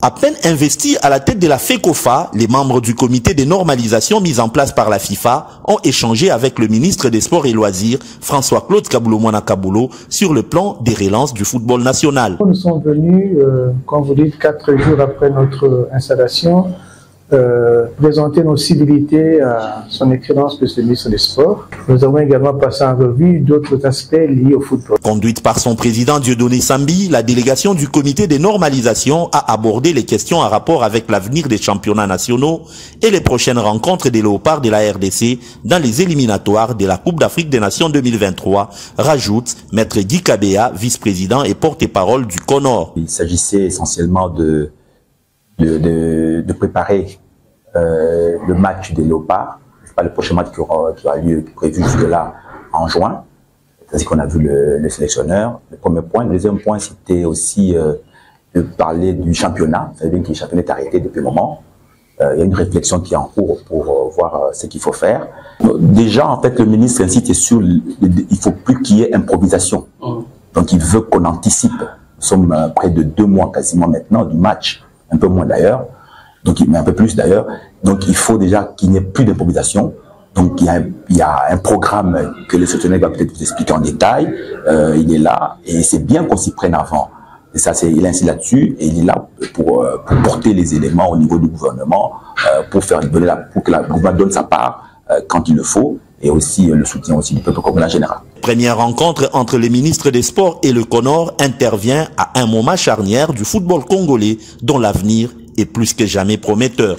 À peine investis à la tête de la FECOFA, les membres du comité de normalisation mis en place par la FIFA ont échangé avec le ministre des Sports et Loisirs, François-Claude Kaboulou-Mwana Kaboulo, sur le plan des relances du football national. Nous sommes venus, comme vous dites, 4 jours après notre installation, présenter nos civilités à son Excellence le ministre des Sports. Nous avons également passé en revue d'autres aspects liés au football. Conduite par son président Dieudonné Sambi, la délégation du comité de normalisation a abordé les questions en rapport avec l'avenir des championnats nationaux et les prochaines rencontres des léopards de la RDC dans les éliminatoires de la Coupe d'Afrique des Nations 2023, rajoute Maître Guy Kabea, vice-président et porte-parole du CONOR. Il s'agissait essentiellement de préparer le match des léopards, pas le prochain match qui aura lieu prévu jusque-là en juin. C'est-à-dire qu'on a vu le sélectionneur. Le premier point. Le deuxième point, c'était aussi de parler du championnat. Vous savez bien que le championnat est arrêté depuis un moment. Il y a une réflexion qui est en cours pour voir ce qu'il faut faire. Déjà, en fait, le ministre insiste sur il faut plus qu'il y ait improvisation. Donc, il veut qu'on anticipe. Nous sommes près de 2 mois quasiment maintenant du match. Un peu moins d'ailleurs, mais un peu plus d'ailleurs. Donc il faut déjà qu'il n'y ait plus d'improvisation. Donc il y a un programme que le sélectionneur va peut-être vous expliquer en détail. Il est là et c'est bien qu'on s'y prenne avant. Et ça, il insiste là-dessus et il est là pour porter les éléments au niveau du gouvernement, pour que le gouvernement donne sa part quand il le faut. Et aussi le soutien aussi du peuple congolais en général. Première rencontre entre les ministres des Sports et le CONOR intervient à un moment charnière du football congolais dont l'avenir est plus que jamais prometteur.